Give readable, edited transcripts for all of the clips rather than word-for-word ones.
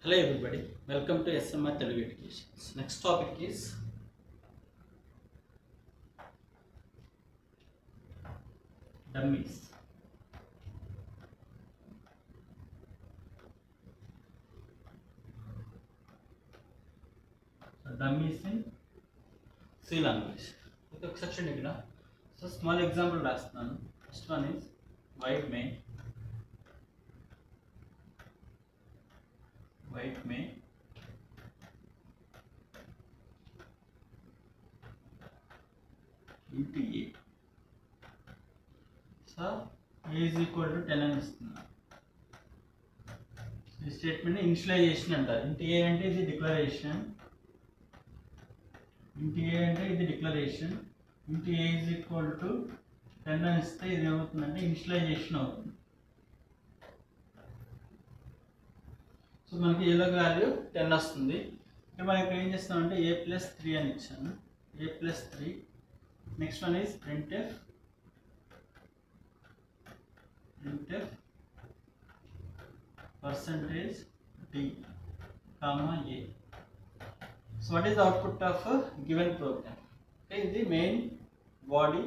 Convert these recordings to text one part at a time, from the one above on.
Hello everybody, welcome to SMR Telugu Education. Next topic is dummies. So dummies in C language. Okay, section ikkada. So small example rastunanu. First one is white may into A. So A is equal to 10 అని ఇస్తున్నా. ఈ statement initialisation అంటారు. ఇంటి A అంటే ఇది declaration. ఇంటి A అంటే ఇది డిక్లరేషన్. ఇంటి A is equal to 10 అని ఇస్తే ఇది ఏమవుతుందంటే ఇనిషియలైజేషన్ అవుతుంది. సో మనకి ఏలో వాల్యూ 10 వస్తుంది. ఇక్కడ మనం ఇక్కడ ఏం చేస్తామంటే A plus 3 అని ఇచ్చాను. A plus 3. Next one is printf percentage d comma a. So what is the output of a given program? Okay, the main body.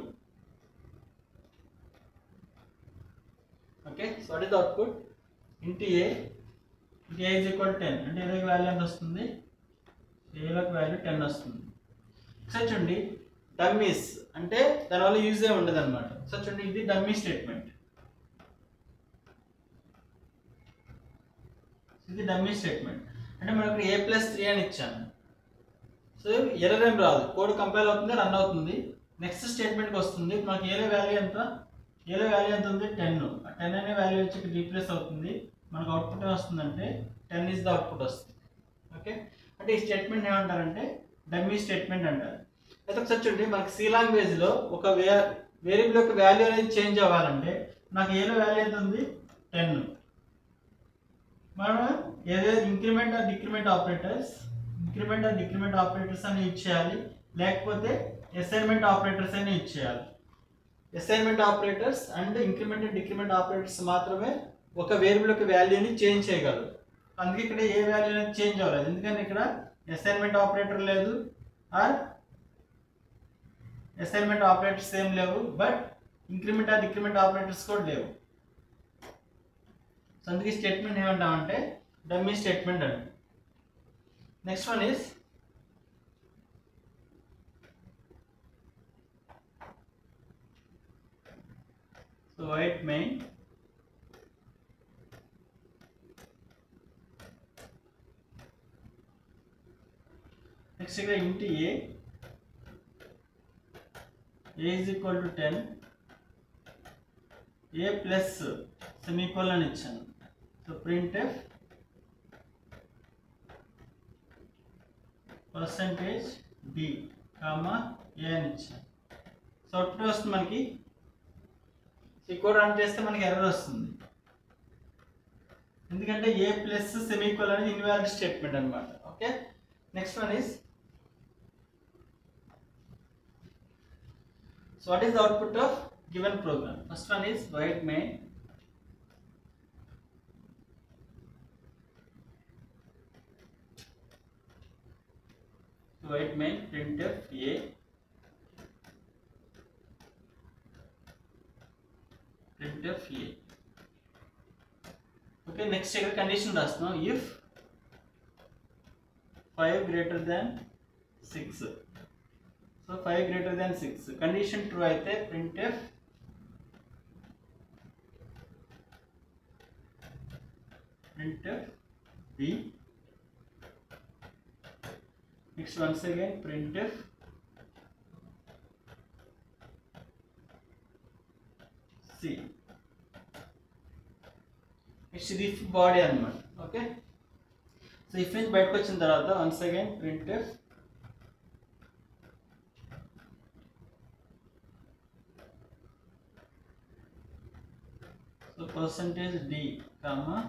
Okay, so what is the output? Int a is equal to 10 అంటే a లోకి value ఎంత వస్తుంది? a లోకి value 10 వస్తుంది. ఒకసారి చూడండి, dummies అంటే దానివల్ల యూజ్ ఏ ఉండదు అనమాట. సో చూడండి, ఇది డమ్మీ స్టేట్మెంట్. ఇది డమ్మీ స్టేట్మెంట్ అంటే మనకు a plus 3 అని ఇచ్చాను. సో ఎర్రర్ ఏం రాదు, కోడ్ కంపైల్ అవుతుంది, రన్ అవుతుంది. నెక్స్ట్ స్టేట్మెంట్కి వస్తుంది. మనకి ఏలో వాల్యూ ఎంత ఉంది? 10. ఆ 10 అనే వాల్యూ వచ్చి ఇక్కడ రీప్లేస్ అవుతుంది. మనకు అవుట్పుట్ వస్తుందంటే 10 ఇస్ ద అవుట్పుట్ వస్తుంది. ఓకే, అంటే ఈ స్టేట్మెంట్ ఏమంటారంటే డమ్మీ స్టేట్మెంట్ అంటారు. అయితే ఒకసారి చూడండి, మనకి సి లాంగ్వేజ్లో ఒక వేరియబుల్ యొక్క వాల్యూ అనేది చేంజ్ అవ్వాలంటే నాకు ఏలో వాల్యూ ఎంత ఉంది? 10. మనం ఏదో ఇంక్రిమెంట్ ఆర్ డిక్రిమెంట్ ఆపరేటర్స్ అని యూజ్ చేయాలి, లేకపోతే అసైన్మెంట్ ఆపరేటర్స్ అని యూజ్ చేయాలి. Assignment operators and increment and decrement operators మాత్రమే ఒక వేరియబుల్ యొక్క వాల్యూని చేంజ్ చేయగలరు. అందుకే ఇక్కడ ఏ వాల్యూ అనేది చేంజ్ అవ్వలేదు, ఎందుకంటే ఇక్కడ అసైన్మెంట్ ఆపరేటర్ లేదు, ఆర్ అసైన్మెంట్ ఆపరేటర్స్ ఏం లేవు, but increment are decrement operators కూడా లేవు. సో అందుకే స్టేట్మెంట్ ఏమంటామంటే డమ్మీ స్టేట్మెంట్ అండి. Next one is so white main next ఇక్కడ ఇంటి A is equal to 10, A plus semicolon ఇచ్చాను. So printf percentage d comma a అని ఇచ్చాను. సో అవుట్పుట్ వస్తుంది మనకి. ఈ కోడ్ రన్ చేస్తే మనకి ఎర్రర్ వస్తుంది, ఎందుకంటే A ప్లస్ సెమీకోలన్ అనేది ఇన్వాలిడ్ స్టేట్మెంట్ అనమాట. Okay, next one is so what is the output of given program? First one is void main printf a okay. Next ఇక్కడ కండిషన్ రాస్తున్నాం, if 5 greater than 6. So 5 greater than 6 condition true అయితే printf b. Next once again printf c. Next ఇది if body అన్నమాట. Okay, so if నుంచి బయటకు వచ్చిన తర్వాత once again printf so percentage d comma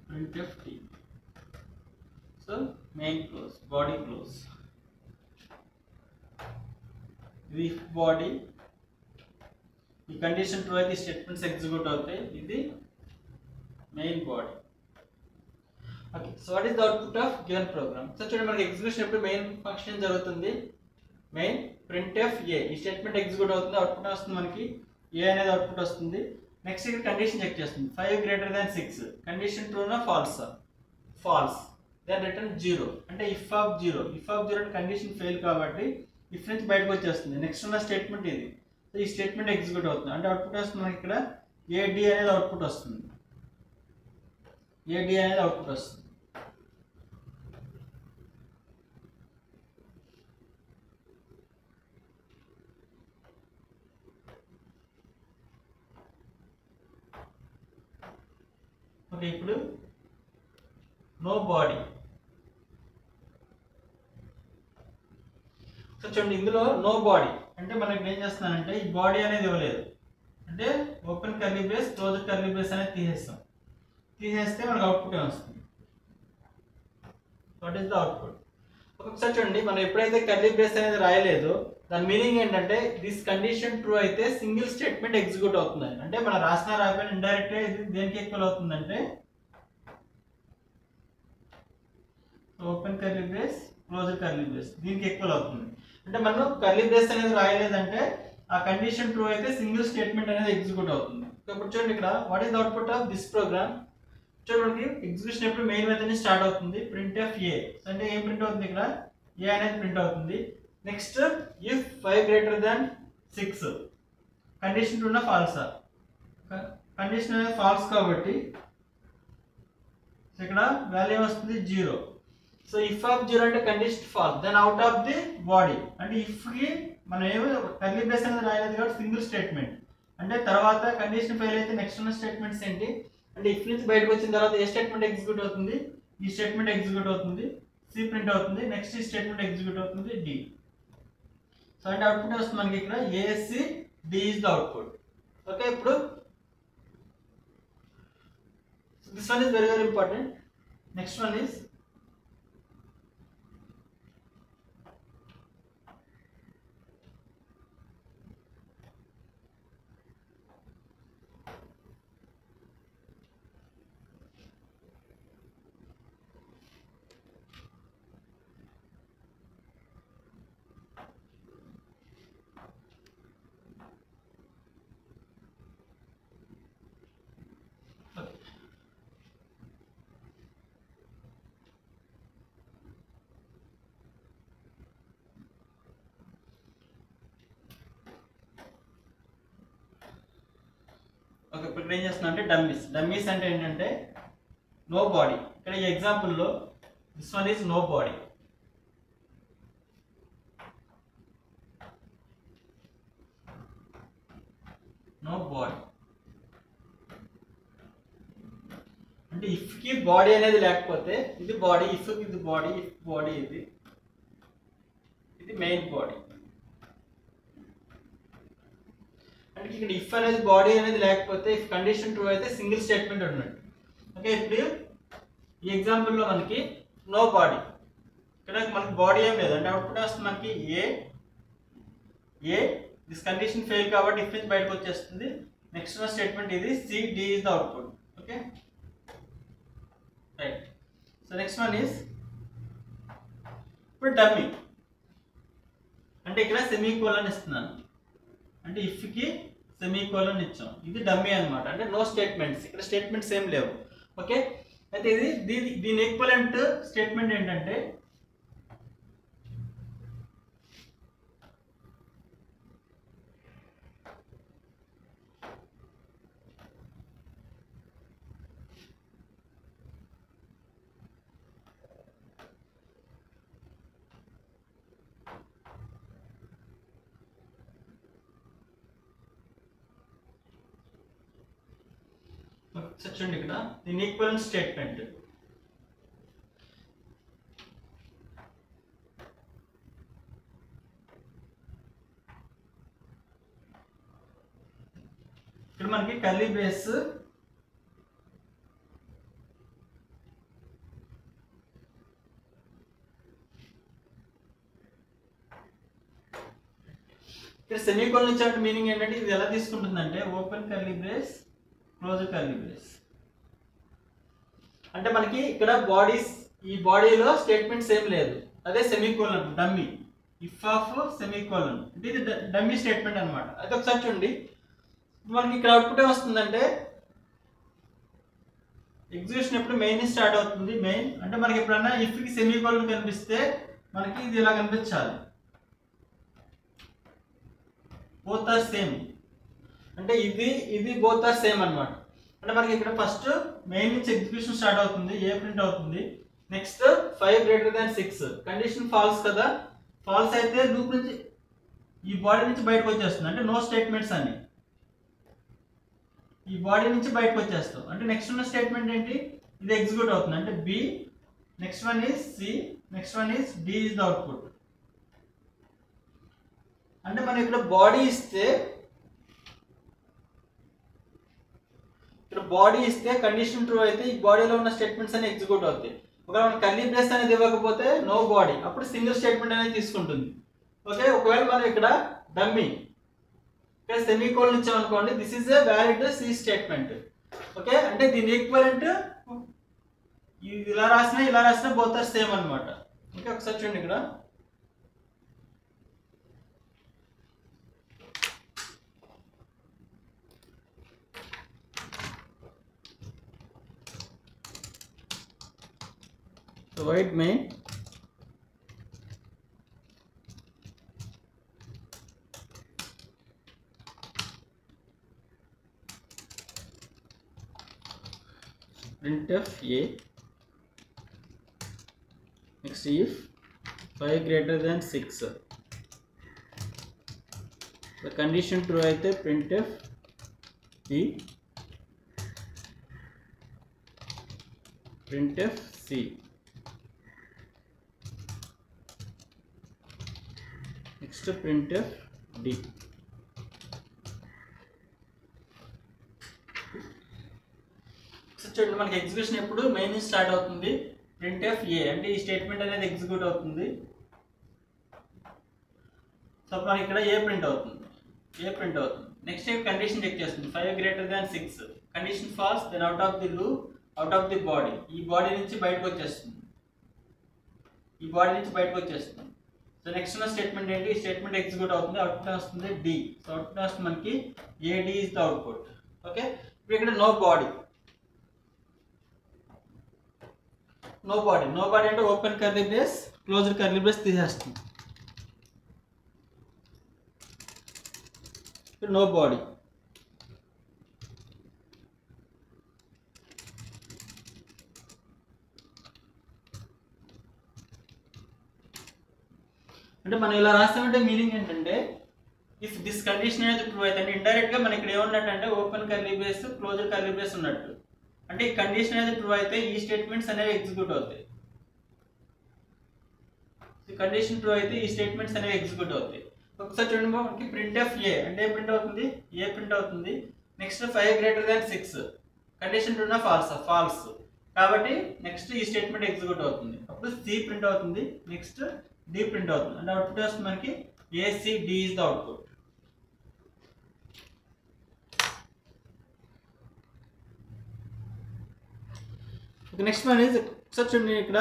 printf t. So main close, body close. If body ఈ condition true అయితే statements execute అవుతాయి. ఇది main body. Okay, so what is the output of given program? So చూడండి, మనకి execution ఎప్పుడు main function జరుగుతుంది. Main printf a, ఈ statement execute అవుతుంది, అవుట్పుట్ వస్తుంది, మనకి a అనేది అవుట్పుట్ వస్తుంది. నెక్స్ట్ ఇక్కడ కండిషన్ చెక్ చేస్తుంది, 5 greater than 6, కండిషన్ ట్రూనా ఫాల్సా? ఫాల్స్. దెన్ రిటర్న్ 0, అంటే ఇఫ్ ఆఫ్ 0 అంటే కండిషన్ ఫెయిల్ కాబట్టి ఇఫ్ నుంచి బయటకు వచ్చేస్తుంది. నెక్స్ట్ ఉన్న స్టేట్మెంట్ ఇది. సో ఈ స్టేట్మెంట్ ఎగ్జిక్యూట్ అవుతుంది, అంటే అవుట్పుట్ వస్తుంది మనకి ఇక్కడ ad అనేది అవుట్పుట్ వస్తుంది. ad అనేది అవుట్పుట్ వస్తుంది. ఓకే, ఇప్పుడు నో బాడీ. సో చూడండి, ఇందులో నో బాడీ అంటే మనకి ఏం చేస్తున్నానంటే ఈ బాడీ అనేది ఇవ్వలేదు, అంటే open curly brace close curly brace అనేది తీసేస్తే మనకు అవుట్పుట్ వస్తుంది. What is the output? ఒక్కొక్కసారి చూడండి, మనం ఎప్పుడైతే కర్లీ బ్రేస్ అనేది రాయలేదో దాని మీనింగ్ ఏంటంటే దిస్ కండిషన్ ట్రూ అయితే సింగిల్ స్టేట్మెంట్ ఎగ్జిక్యూట్ అవుతుంది. అంటే మనం రాసిన రాకపోయినా ఇండైరెక్ట్ గా ఇది దేనికి ఈక్వల్ అవుతుందంటే open curly brace close curly brace దీనికి ఈక్వల్ అవుతుంది. అంటే మనం కర్లీ బ్రేస్ అనేది రాయలేదంటే ఆ కండిషన్ ట్రూ అయితే సింగిల్ స్టేట్మెంట్ అనేది ఎగ్జిక్యూట్ అవుతుంది. ఇప్పుడు చూడండి, ఇక్కడ what is the output of this program? చూడండి, ఎగ్జిక్యూషన్ ఎప్పుడు మెయిన్ మెథడ్ నుంచి స్టార్ట్ అవుతుంది. printf a, అంటే ఏం ప్రింట్ అవుతుంది? ఇక్కడ a అనేది ప్రింట్ అవుతుంది. Next if 5 greater than 6, condition ట్రూనా ఫాల్సా? కండిషన్ అనేది ఫాల్స్ కాబట్టి ఇక్కడ వాల్యూ వస్తుంది 0. సో ఇఫ్ ఆఫ్ 0 అంటే condition false, then out of the body, అంటే ఇఫ్ కి మనం ఏమో కర్లీ బ్రేస్ అనేది రాయలేదు కాబట్టి సింగిల్ స్టేట్మెంట్. అంటే తర్వాత కండిషన్ ఫెయిల్ అయితే నెక్స్ట్ ఉన్న స్టేట్మెంట్స్ ఏంటి అంటే ఇఫ్ నుంచి బయటకు వచ్చిన తర్వాత ఏ స్టేట్మెంట్ ఎగ్జిక్యూట్ అవుతుంది? ఈ స్టేట్మెంట్ ఎగ్జిక్యూట్ అవుతుంది, సి ప్రింట్ అవుతుంది, నెక్స్ట్ ఈ స్టేట్మెంట్ ఎగ్జిక్యూట్ అవుతుంది, డి. సో అంటే అవుట్పుట్ వస్తుంది మనకి ఇక్కడ A C D is the output. Okay, ఇప్పుడు this one is very very important. Next one is okay, ఇప్పుడు ఏం చేస్తున్నా అంటే డమ్మీస్ అంటే ఏంటంటే నో బాడీ. ఇక్కడ ఈ ఎగ్జాంపుల్లో this one is no body. No body అంటే ఇఫ్ కి బాడీ అనేది లేకపోతే ఇది బాడీ, ఇఫ్ ఇది బాడీ, ఇఫ్ బాడీ ఇది మెయిన్ బాడీ. అంటే ఇక్కడ ఇఫ్ అనేది బాడీ అనేది లేకపోతే ఇఫ్ కండిషన్ ట్రూ అయితే సింగిల్ స్టేట్మెంట్ ఉన్నట్టు. ఓకే, ఇప్పుడు ఈ ఎగ్జాంపుల్లో మనకి నో బాడీ, ఇక్కడ మనకి బాడీ ఏం లేదు, అంటే అవుట్పుట్ వస్తుంది మనకి ఏ దిస్ కండిషన్ ఫెయిల్ కాబట్టి ఇఫ్ నుంచి బయటకు వచ్చేస్తుంది. నెక్స్ట్ స్టేట్మెంట్ ఇది C D is the output. Okay, right. So next one is ఇప్పుడు డమ్మీ, అంటే ఇక్కడ సెమీకోలన్ ఇస్తున్నాను, అంటే ఇఫ్ కి సెమీకోలన్ ఇచ్చాం, ఇది డమ్మీ అన్నమాట. అంటే నో స్టేట్మెంట్స్, ఇక్కడ స్టేట్మెంట్స్ ఏం లేవు. ఓకే, అయితే ఇది దీని ఈక్వలెంట్ స్టేట్మెంట్ ఏంటంటే చూడండి, ఇక్కడ దీని ఈక్వలెంట్ స్టేట్మెంట్ ఇక్కడ మనకి కర్లీ బ్రేస్ ఇక్కడ సెమీకోలన్ ఇచ్చిన మీనింగ్ ఏంటంటే ఇది ఎలా తీసుకుంటుందంటే open curly brace closed curly brace. అంటే మనకి ఇక్కడ ఈ బాడీలో స్టేట్మెంట్స్ ఏం లేదు, అదే semicolon dummy. If of semicolon అంటే ఇది డమ్మీ స్టేట్మెంట్ అనమాట. అయితే ఒకసారి చూడండి, మనకి ఇక్కడ అవుట్పుట్ ఏమొస్తుందంటే ఎగ్జిక్యూషన్ ఎప్పుడు మెయిన్ స్టార్ట్ అవుతుంది. మెయిన్ అంటే మనకి ఎప్పుడన్నా ఇఫ్కి సెమీకోలన్ కనిపిస్తే మనకి ఇది ఇలా కనిపించాలి, బోత్ ఆర్ సేమ్. అంటే ఇది బోత్ ఆర్ సేమ్ అనమాట. అంటే మనకి ఇక్కడ ఫస్ట్ మెయిన్ నుంచి ఎగ్జిక్యూషన్ స్టార్ట్ అవుతుంది, ఏ ప్రింట్ అవుతుంది. Next 5 greater than 6 condition falls కదా, ఫాల్స్ అయితే లూప్ నుంచి ఈ బాడీ నుంచి బయటకు వచ్చేస్తుంది, అంటే నో స్టేట్మెంట్స్ అని ఈ బాడీ నుంచి బయటకు వచ్చేస్తాం. అంటే నెక్స్ట్ ఉన్న స్టేట్మెంట్ ఏంటి, ఇది ఎగ్జిక్యూట్ అవుతుంది. అంటే B, next one is C, next one is D is the output. అంటే మనం ఇక్కడ బాడీ ఇస్తే కండిషన్ ట్రూ అయితే ఈ బాడీలో ఉన్న స్టేట్మెంట్స్ అన్ని ఎగ్జిక్యూట్ అవుతాయి. ఒకవేళ మనం కర్లీ బ్రేస్ అనేది ఇవ్వకపోతే నో బాడీ, అప్పుడు సింగిల్ స్టేట్మెంట్ అనేది తీసుకుంటుంది. ఓకే, ఒకవేళ మనం ఇక్కడ డమ్మీ ఇక్కడ సెమీకోలన్ ఇచ్చామనుకోండి, this is a valid C statement. Okay, అంటే దీని ఈక్వలెంట్ ఇలా రాసినా బోత్ ఆర్ సేమ్ అనమాట. ఓకే, ఒకసారి చూడండి ఇక్కడ void main printf a. Next if 5 greater than 6 the condition true అయితే printf b, printf c, next printf d. చూడండి, మనకి ఎగ్జిక్యూషన్ ఎప్పుడు మెయిన్ నుంచి స్టార్ట్ అవుతుంది. printf a అంటే ఈ స్టేట్మెంట్ అనేది ఎగ్జిక్యూట్ అవుతుంది. సో మనకి ఇక్కడ ఏ ప్రింట్ అవుతుంది. నెక్స్ట్ కండిషన్ చెక్ చేస్తుంది. 5 greater than 6 condition false, then out of the loop, out of the body, ఈ బాడీ నుంచి బయటకు వచ్చేస్తుంది. సో నెక్స్ట్ ఉన్న స్టేట్మెంట్ ఏంటి, ఈ స్టేట్మెంట్ ఎగ్జిక్యూట్ అవుతుంది, అవుట్పుట్ వస్తుంది డి. సో అవుట్పుట్ వస్తుంది మనకి A D is the output. Okay, ఇప్పుడు ఇక్కడ నో బాడీ అంటే open curly brace closed curly brace తీసేస్తుంది. ఇప్పుడు నో బాడీ. అంటే మనం ఇలా రాస్తామంటే మీనింగ్ ఏంటంటే ఇఫ్ దిస్ కండిషన్ అనేది ట్రూ అయితే, అంటే ఇండైరెక్ట్ గా మనం ఇక్కడ ఏమన్నట్టు అంటే open curly brace closed curly brace ఉన్నట్టు. అంటే ఈ కండిషన్ అనేది ట్రూ అయితే ఈ స్టేట్మెంట్స్ అనేవి ఎగ్జిక్యూట్ అవుతాయి. కండిషన్ ట్రూ అయితే ఈ స్టేట్మెంట్స్ అనేవి ఎగ్జిక్యూట్ అవుతాయి. ఒకసారి చూడండి, మనకి printf a అంటే ఏ ప్రింట్ అవుతుంది. Next 5 greater than 6 condition true నా ఫాల్స్ కాబట్టి నెక్స్ట్ ఈ స్టేట్మెంట్ ఎగ్జిక్యూట్ అవుతుంది. అప్పుడు సి ప్రింట్ అవుతుంది, నెక్స్ట్ డి ప్రింట్ అవుతుంది. అంటే అవుట్పుట్ వస్తుంది మనకి ACD is the output. Okay, next one is such a ఇక్కడ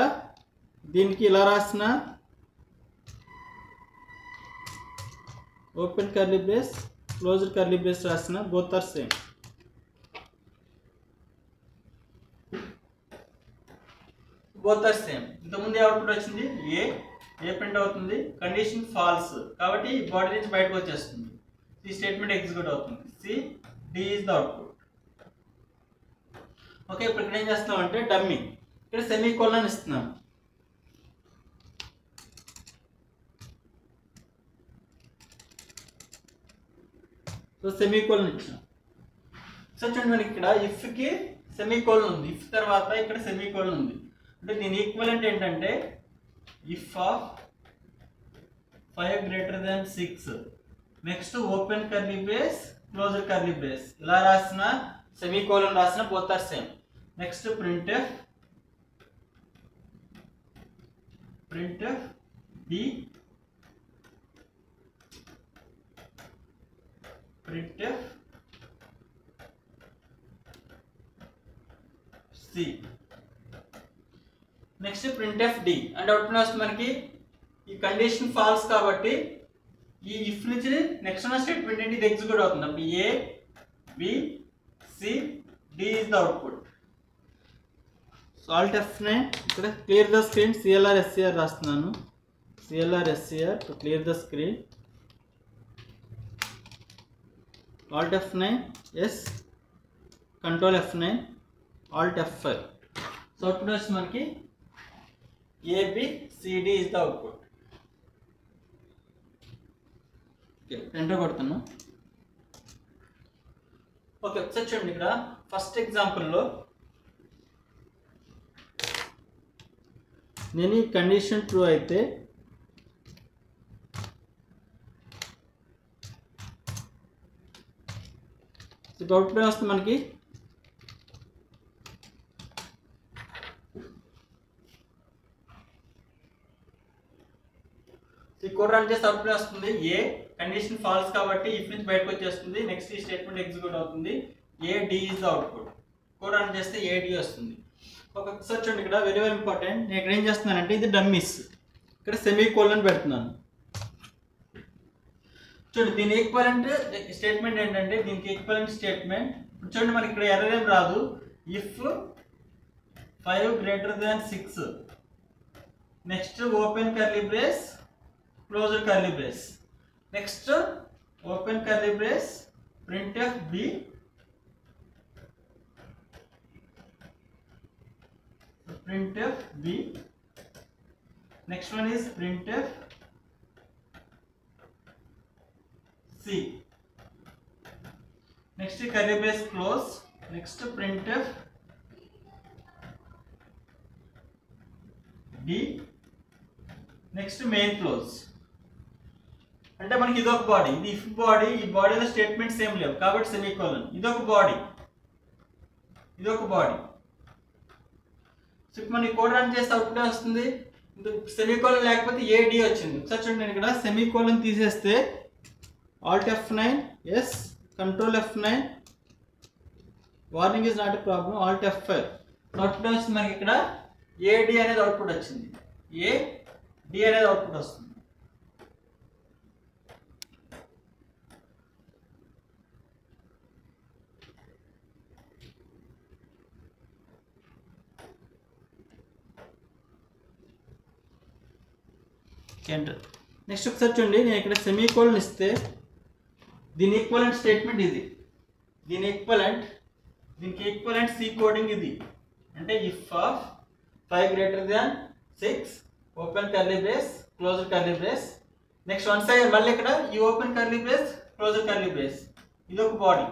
దీనికి ఇలా రాసిన open curly brace closed curly brace రాసిన బోత్ ఆర్ సేమ్. ఇంతకుముందు అవుట్పుట్ వచ్చింది ఏ ప్రింట్ అవుతుంది, కండిషన్ ఫాల్స్ కాబట్టి బాడీ నుంచి బయటకు వచ్చేస్తుంది, ఈ స్టేట్మెంట్ ఎగ్జిక్యూట్ అవుతుంది. C D is the output. Okay, ఇప్పుడు ఇక్కడ ఏం చేస్తున్నాం అంటే డమ్మీ, ఇక్కడ సెమీకోలన్ ఇస్తున్నాం. సో సెమీకోలన్ ఇచ్చాం. సో చూడండి, మనకి ఇక్కడ ఇఫ్ కి సెమీకోలన్ ఉంది, ఇఫ్ తర్వాత ఇక్కడ సెమీకోలన్ ఉంది. అంటే దీని ఈక్వలెంట్ ఏంటంటే if of 5 greater than 6 next open curly brace closed curly brace ఇలా రాసిన సెమీకోలన్ రాసిన both are same. Next printf b printf c. Next printf d అంటే అవుట్పుట్ వస్తుంది మనకి ఈ కండిషన్ ఫాల్స్ కాబట్టి ఈ ఇఫ్ నుంచి నెక్స్ట్ ఉన్న స్టేట్మెంట్ ఏంటి ఇది ఎగ్జిక్యూట్ అవుతుంది. అప్పుడు a b c d is the output. So alt F9 ఇక్కడ clear the screen clr scr రాస్తున్నాను. clr scr to clear the screen. alt F9 yes, control F9, alt F5. So output వస్తుంది మనకి a b c d is the output. Okay enter కొడుతున్నా. Okay ఒకసారి చూడండి ఇక్కడ first ఎగ్జాంపుల్లో నేను ఈ condition true అయితే అవుట్పుట్ వస్తుంది మనకి ఈ కోడ్ రన్ చేస్తే అవుట్పుట్ వస్తుంది ఏ కండిషన్ ఫాల్స్ కాబట్టి ఇఫ్ నుంచి బయటకు వచ్చేస్తుంది. నెక్స్ట్ ఈ స్టేట్మెంట్ ఎగ్జిక్యూట్ అవుతుంది. A D is the output. Code run చేస్తే ఏ డి వస్తుంది. ఒకసారి చూడండి ఇక్కడ వెరీ వెరీ ఇంపార్టెంట్. నేను ఇక్కడ ఏం చేస్తున్నానంటే ఇది డమ్మీస్, ఇక్కడ సెమీ కోలన్ పెడుతున్నాను. చూడండి దీని ఈక్వలెంట్ స్టేట్మెంట్ ఏంటంటే దీనికి ఈక్వలెంట్ స్టేట్మెంట్ ఇప్పుడు చూడండి మనకి ఇక్కడ ఎర్రర్ ఏం రాదు. If 5 greater than 6 next open curly brace closed curly brace next open curly brace printf b next one is printf c next curly brace close next printf d next main close. అంటే మనకి ఇదొక body, ఇది if body, ఈ బాడీలో statements ఏం లేవు కాబట్టి semicolon. ఇదొక బాడీ, ఇదొక బాడీ. సో ఇప్పుడు మనకి కోడ్ రన్ చేస్తే అవుట్పుట్ వస్తుంది. సెమీకోలన్ లేకపోతే ఏ డి వచ్చింది. ఒకసారి చూడండి నేను ఇక్కడ సెమీకోలన్ తీసేస్తే alt F9 yes, control F9, warning is not a problem, alt F5. Output వస్తుంది మనకి ఇక్కడ ఏ డి అనేది అవుట్పుట్ వచ్చింది. ఏ డి అనేది అవుట్పుట్ వస్తుంది. ఎంటర్. నెక్స్ట్ ఒకసారి చూడండి నేను ఇక్కడ సెమీకోలన్ ఇస్తే దీని ఈక్వలెంట్ స్టేట్మెంట్ ఇది, దీనికి ఈక్వలెంట్ సి కోడింగ్ ఇది. అంటే if of 5 greater than 6 open curly brace closed curly brace next once అయ్యారు మళ్ళీ ఇక్కడ ఈ open curly brace closed curly brace ఇది ఒక బాడీ.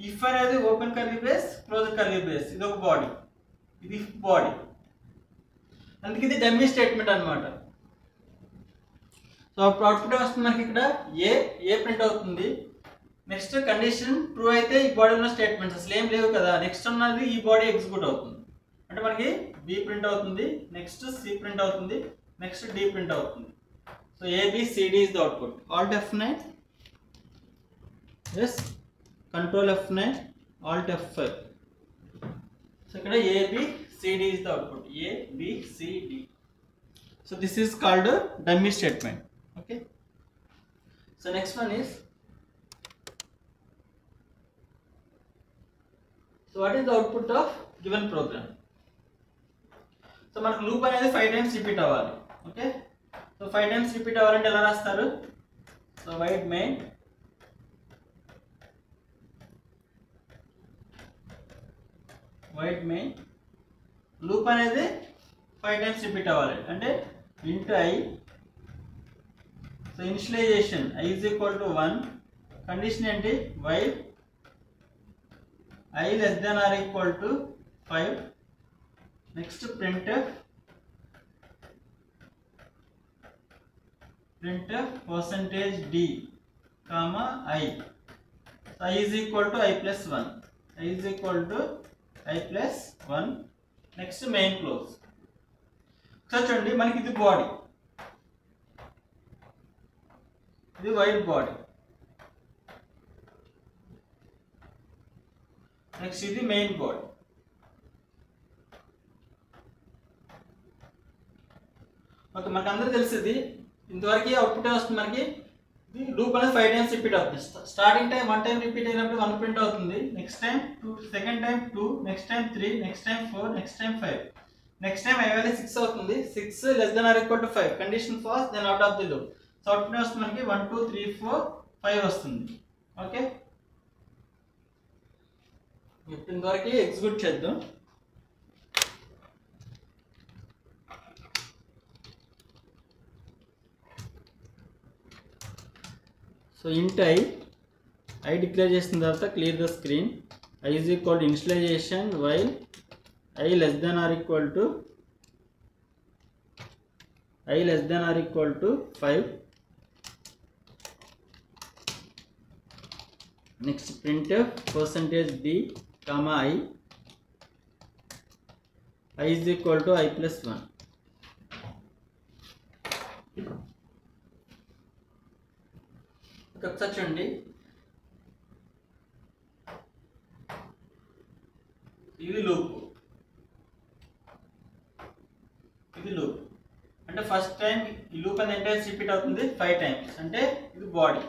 ఇఫ్ అనేది open curly brace closed curly brace ఇది ఒక బాడీ, ఇది ఇఫ్ బాడీ. అందుకే ఇది డమ్మీ స్టేట్మెంట్ అనమాట. సో అవుట్పుట్ వస్తుంది మనకి ఇక్కడ ఏ ప్రింట్ అవుతుంది. నెక్స్ట్ కండిషన్ ట్రూ అయితే ఈ బాడీ ఉన్న స్టేట్మెంట్స్ అసలు ఏం లేవు కదా, నెక్స్ట్ ఉన్నది ఈ బాడీ ఎగ్జిక్యూట్ అవుతుంది. అంటే మనకి బి ప్రింట్ అవుతుంది, నెక్స్ట్ సి ప్రింట్ అవుతుంది, నెక్స్ట్ డి ప్రింట్ అవుతుంది. So ABCD is the output. alt F9 yes, control F9, alt F5. సో ఇక్కడ ABCD is the output. ABCD. So this is called a dummy statement. Okay. So next one is, so what is the output of given program? So మనకు loop అనేది 5 times repeat అవ్వాలి. Okay. So 5 times repeat అవ్వాలంటే ఎలా రాస్తారు? So void main loop అనేది 5 times repeat అవ్వాలి. అంటే into i. So initialization i is equal to 1. Condition ఏంటి? While i less than or equal to 5. Next printf %d comma i. So i is equal to i plus 1. i is equal to i plus 1. Next main close. ఒకసారి చూడండి మనకి ఇది body, ఇది wide body. Next ఇది main body. Okay, మనకు అందరూ తెలిసింది ఇంతవరకు అవుట్పుట్ వస్తుంది. మనకి లూప్ అనేది 5 టైమ్స్ రిపీట్ అవుతుంది. స్టార్టింగ్ టైం 1 టైం రిపీట్ అయినప్పుడు 1 ప్రింట్ అవుతుంది. Next time 2, second time 2, next time 3, next time 4, next time 5. Next time I value 6 అవుతుంది. 6 less than or equal to 5 condition false, then out of the loop. So output వస్తుంది మనకి 1 2 3 4 5 వస్తుంది. Okay, ఇప్పుడు ఇంతవరకు execute చేద్దాం. So ఇంట్ I declare చేసిన తర్వాత clear the screen. I is equal to initialisation while I less than or equal to 5. Next printf %d comma I is equal to I plus 1. ఒకసారి చూడండి, ఇది లూప్ అంటే ఫస్ట్ టైం ఈ loop అనేది entire repeat అవుతుంది 5 times. అంటే ఇది body,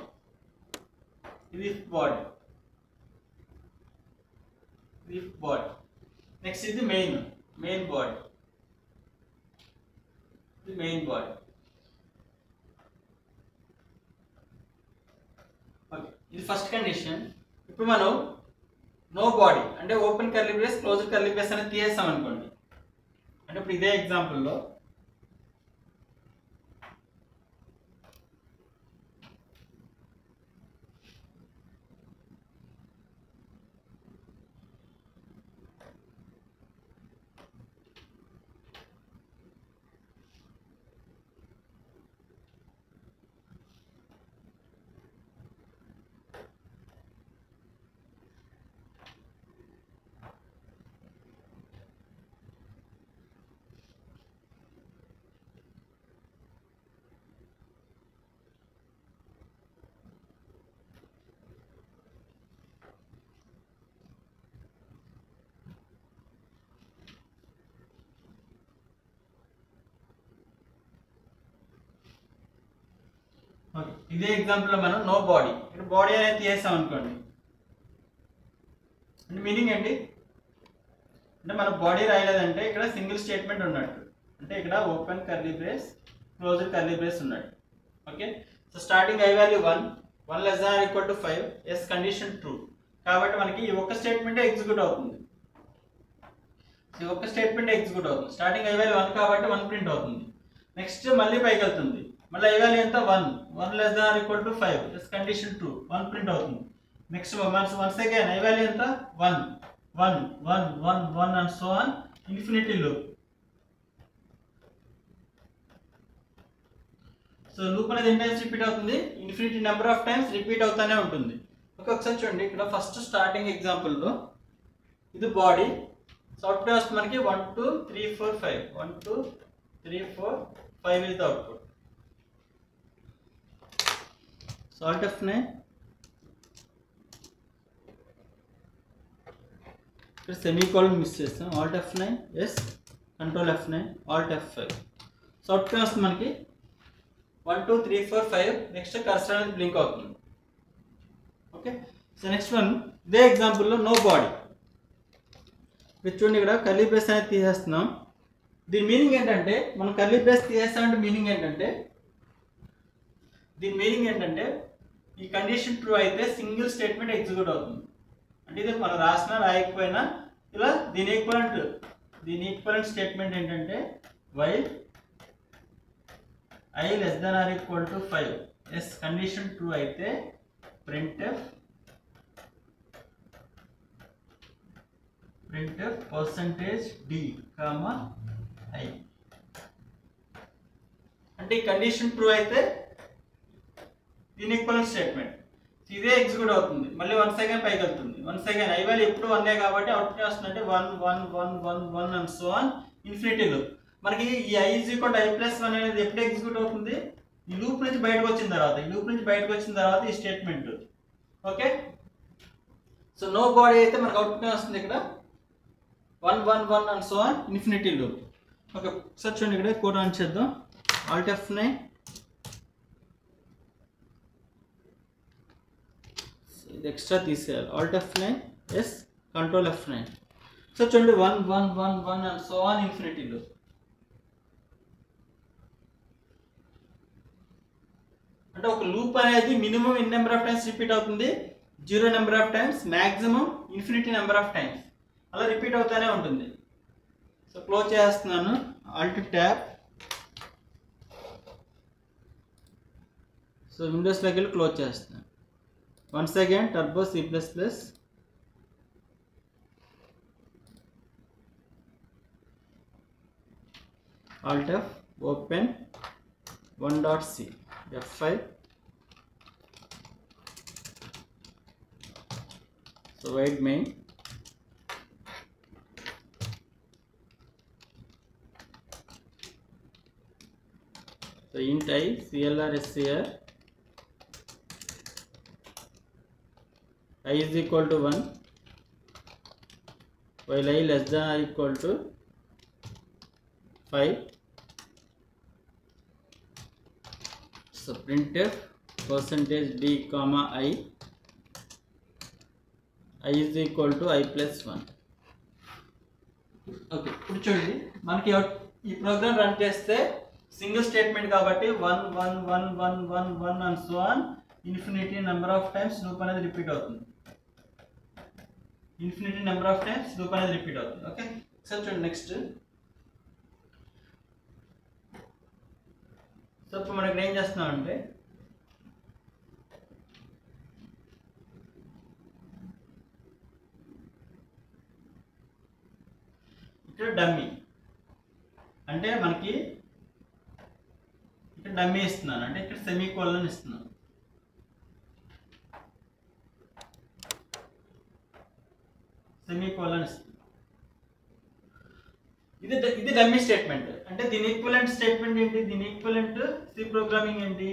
next ఇది మెయిన్ బాడీ, ఓకే, ఇది ఫస్ట్ కండిషన్. ఇప్పుడు మనం నో బాడీ అంటే open curly brace close curly brace అనేది తీసేస్తాం అనుకోండి. అంటే ఇప్పుడు ఇదే ఎగ్జాంపుల్లో ఇదే ఎగ్జాంపుల్లో మనం నో బాడీ, ఇక్కడ బాడీ అనేది తీసేస్తాం అనుకోండి. అంటే మీనింగ్ ఏంటి అంటే మనం బాడీ రాయలేదంటే ఇక్కడ సింగిల్ స్టేట్మెంట్ ఉన్నట్టు. అంటే ఇక్కడ open curly brace close curly brace ఉన్నట్టు. Okay, so starting i value 1 less than or equal to 5, yes condition true. కాబట్టి మనకి ఈ ఒక్క స్టేట్మెంటే ఎగ్జిక్యూట్ అవుతుంది. స్టార్టింగ్ ఐ వాల్యూ 1 కాబట్టి 1 ప్రింట్ అవుతుంది. నెక్స్ట్ మళ్ళీ పైకి వెళ్తుంది, మళ్ళీ ఐ వాల్యూ ఎంత 1 less than or equal to 5, yes condition true, 1 print అవుతుంది. Next once again i value ఎంత 1 and so on infinity loop. So loop అనేది ఎన్ని టైమ్స్ రిపీట్ అవుతుంది, infinity number of times repeat అవుతానే ఉంటుంది. ఒకసారి చూడండి, ఇక్కడ ఫస్ట్ స్టార్టింగ్ ఎగ్జాంపుల్లో ఇది బాడీ. సో అవుట్పుట్ వస్తుంది మనకి 1 2 3 4 5, 1 2 3 4 5 is the output. So Alt F9, ఇక్కడ సెమీకోలన్ మిస్ చేస్తాం. Alt F9, yes, Control F9, Alt F5. So output వస్తుంది మనకి 1 2 3 4 5. నెక్స్ట్ కర్సర్ అనేది బ్లింక్ అవుతుంది. ఓకే, సో నెక్స్ట్ వన్ ఇదే ఎగ్జాంపుల్లో నో బాడీ. మీరు చూడండి, ఇక్కడ కర్లీ బ్రేస్ అనేది తీసేస్తున్నాం. దీని మీనింగ్ ఏంటంటే మనం కర్లీ బ్రేస్ తీసేస్తామంటే మీనింగ్ ఏంటంటే ఈ కండిషన్ ట్రూ అయితే సింగిల్ స్టేట్మెంట్ ఎగ్జిక్యూట్ అవుతుంది. అంటే ఇది మనం రాసినా రాయకపోయినా ఇలా దీని ఈక్వలెంట్ స్టేట్మెంట్ ఏంటంటే while I less than or equal to 5, yes condition true అయితే printf %d, I. అంటే ఈ కండిషన్ ట్రూ అయితే దీని ఈక్వలెంట్ స్టేట్మెంట్ ఇదే ఎగ్జిక్యూట్ అవుతుంది. మళ్ళీ 1 సెకండ్ పైకి వెళ్తుంది. 1 సెకండ్ ఐ వాల్యూ ఎప్పుడు 1 కాబట్టి అవుట్పుట్ వస్తుందంటే 1 and so on infinity loop. మనకి ఈ I is equal to I plus 1 అనేది ఎప్పుడు ఎగ్జిక్యూట్ అవుతుంది, ఈ లూప్ నుంచి బయటకు వచ్చిన తర్వాత ఈ statement. Okay, so no body అయితే మనకు అవుట్పుట్ వస్తుంది ఇక్కడ 1 1 1 and so on infinity loop. Okay, sir చూడండి ఇక్కడ కోడ్ రన్ చేద్దాం. Alt F9, ఇది ఎక్స్ట్రా తీసేయాలి. Alt F9, yes, Control F9. So చూడండి 1 1 1 1 and so on infinity loop. అంటే ఒక లూప్ అనేది minimum in number of times repeat అవుతుంది, 0 number of times, maximum infinity number of times అలా repeat అవుతూనే ఉంటుంది. సో క్లోజ్ చేస్తున్నాను. Alt Tab. సో విండోస్లోకి వెళ్ళి క్లోజ్ చేస్తున్నాను. Once again turbo C++, Alt F, open 1.c, F5. So void main. So int I CLR SCR I is equal to 1 while I less than or equal to 5. So printf %d comma I is equal to I plus 1. Okay, ఇప్పుడు చూడండి మనకి ఈ program run చేస్తే single statement కాబట్టి 1 1 1 1 1 1 and so on infinity number of times loop అనేది repeat అవుతుంది. Infinity number of times loop అనేది repeat అవుతుంది. ఓకే, సరే చూడండి నెక్స్ట్. సో ఇప్పుడు మనం ఇక్కడ ఏం చేస్తున్నాం అంటే ఇక్కడ డమ్మీ అంటే మనకి ఇక్కడ డమ్మీ ఇస్తున్నాను, అంటే ఇక్కడ సెమీకోలన్ ఇస్తున్నాను. సెమీకోలన్ ఇస్తున్నాను. ఇది డమ్మీ స్టేట్మెంట్. అంటే దీని ఈక్వలెంట్ స్టేట్మెంట్ ఏంటి, దీని ఈక్వలెంట్ సి ప్రోగ్రామింగ్ ఏంటి,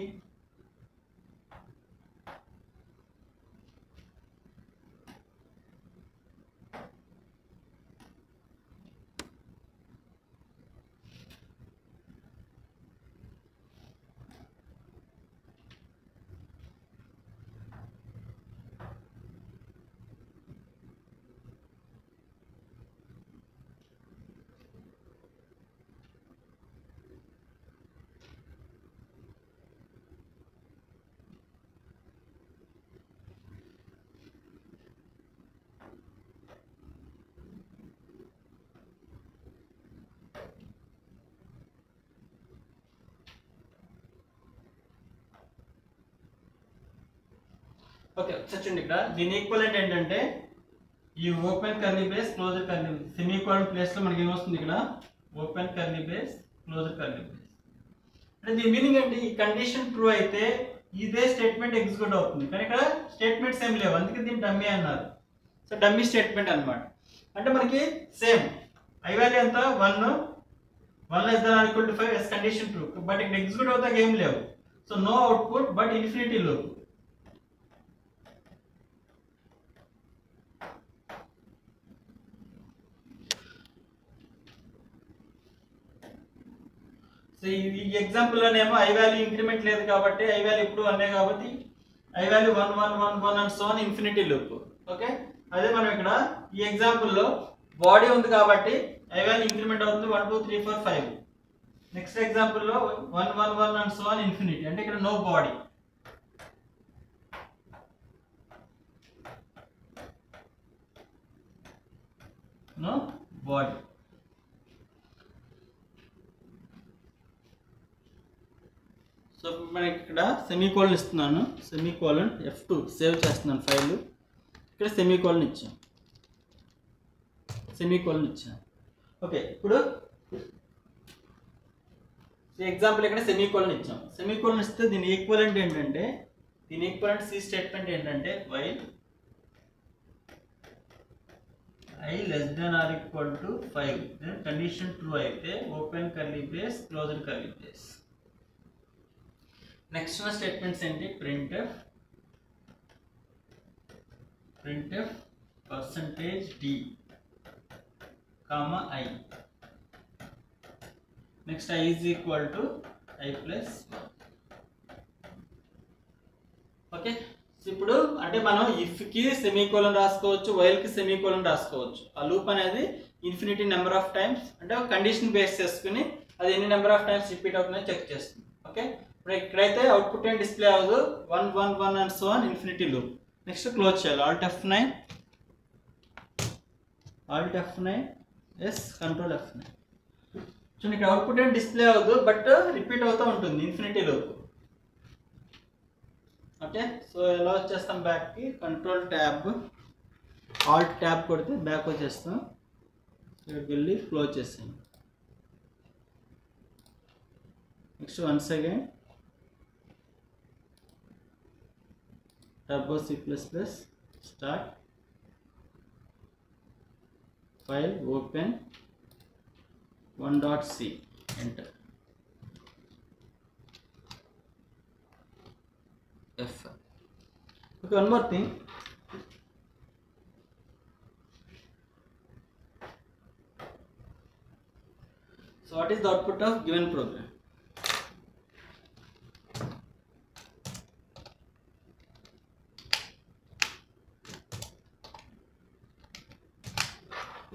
ఓకే చూడండి ఇక్కడ దీని ఈక్వలెంట్ ఏంటంటే ఈ open curly brace closure curly semicolon place లో మనకి ఏమొస్తుంది ఇక్కడ open curly brace closure curly brace. అంటే దీని మీనింగ్ ఏంటి, ఈ కండిషన్ ట్రూ అయితే ఇదే స్టేట్మెంట్ ఎగ్జిక్యూట్ అవుతుంది, కానీ ఇక్కడ స్టేట్మెంట్స్ ఏం లేవు, అందుకే దీన్ని డమ్మీ అన్నారు. సో డమ్మీ స్టేట్మెంట్ అన్నమాట. అంటే మనకి సేమ్ ఐ వాల్యూ ఎంత 1 less than or equal to 5 yes condition true, but ఇక్కడ ఎగ్జిక్యూట్ అవుతా ఏం లేవు. So no output but infinity loop. So ఈ ఎగ్జాంపుల్లోనేమో ఐ వాల్యూ ఇంక్రిమెంట్ లేదు కాబట్టి ఐ వాల్యూ ఇప్పుడు 1 కాబట్టి I value 1 1 1 1 and so on infinity loop. Okay, అదే మనం ఇక్కడ ఈ ఎగ్జాంపుల్లో బాడీ ఉంది కాబట్టి ఐ వాల్యూ ఇంక్రిమెంట్ అవుతుంది 1 2 3 4 5. నెక్స్ట్ ఎగ్జాంపుల్లో 1 1 1 అండ్ సో ఆన్ ఇన్ఫినిటీ, అంటే ఇక్కడ no body. No body. So మనకి ఇక్కడ సెమీకోలన్ ఇస్తున్నాను, సెమీకోలన్ F2 సేవ్ చేస్తున్నాను ఫైల్. ఇక్కడ సెమీకోలన్ ఇచ్చాను, సెమీకోలన్ ఇచ్చాను. ఓకే, ఇప్పుడు ఎగ్జాంపుల్ ఇక్కడ సెమీకోలన్ ఇచ్చాం. సెమీకోలన్ ఇస్తే దీని ఈక్వలెంట్ ఏంటంటే, దీని ఈక్వలెంట్ సి స్టేట్మెంట్ ఏంటంటే while I less than or equal to 5, then condition true అయితే open curly brace closed curly brace. Next ఉన్న స్టేట్మెంట్స్ ఏంటి, printf percentage d comma I. Next I is equal to I plus 1. Okay. So ఇప్పుడు అంటే మనం if కి semicolon రాసుకోవచ్చు, while కి semicolon రాసుకోవచ్చు. ఆ లూప్ అనేది ఇన్ఫినిటీ నెంబర్ ఆఫ్ టైమ్స్ అంటే కండిషన్ బేస్ చేసుకుని అది ఎన్ని నెంబర్ ఆఫ్ టైమ్స్ రిపీట్ అవుతుందో చెక్ చేస్తుంది. ఓకే. ఇప్పుడు ఇక్కడైతే అవుట్పుట్ ఏం డిస్ప్లే అవ్వదు, 1 1 1 and so on infinity loop. Next close చేయాలి. Alt F9 yes control F9. చూడండి ఇక్కడ అవుట్పుట్ ఏం డిస్ప్లే అవ్వదు, బట్ రిపీట్ అవుతూ ఉంటుంది ఇన్ఫినిటీ లూప్. ఓకే. సో ఎలా వచ్చేస్తాం బ్యాక్కి, కంట్రోల్ ట్యాబ్ ఆల్ట్ ట్యాబ్ కొడితే బ్యాక్ వచ్చేస్తాం. ఇక్కడికి వెళ్ళి క్లోజ్ చేసాం. Next once again turbo C++ start file open 1.c enter F. Okay, one more thing. So what is the output of given program?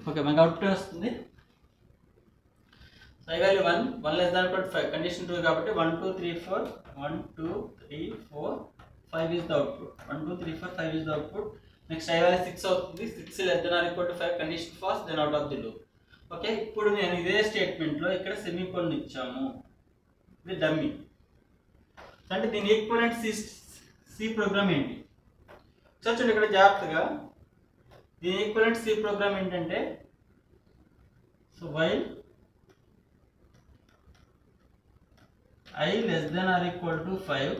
Okay, మనకి output వస్తుంది. So I value 1 less than or equal to 5 condition 2 కాబట్టి 1 2 3 4 1 2 3 4 5 is the output. 1 2 3 4 5 is the output. Next I value 6 అవుతుంది. 6 less than or equal to 5 condition false, then out of the loop. Okay. ఇప్పుడు నేను ఇదే statement లో ఇక్కడ semicolon ఇచ్చాము, ఇది dummy. అంటే దీని ఈక్వలెంట్ సి ప్రోగ్రామ్ ఏంటి చూడండి ఇక్కడ జాగ్రత్తగా. దీని ఈక్వలెంట్ సి ప్రోగ్రామ్ ఏంటంటే, so while I less than or equal to 5,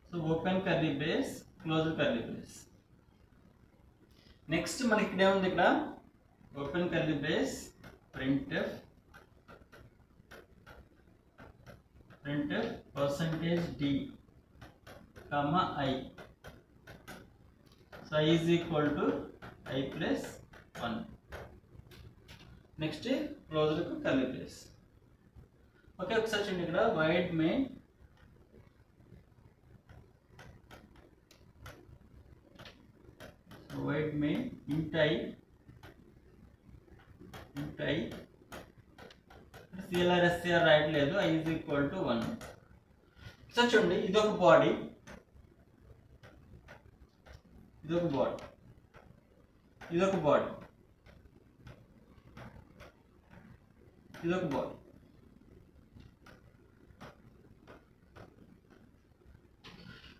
so open curly brace, close curly brace. Next మనకి ఇక్కడ ఏముంది, ఇక్కడ open curly brace printf percentage d comma I, so I is equal to I plus 1. Next close curly brace. Okay. ఒకసారి చూడండి ఇక్కడ wide main ఇంట్ I CLR SCR రాయట్లేదు, I is equal to 1. ఒకసారి చూడండి ఇదొక బాడీ, ఇదొక బాడీ.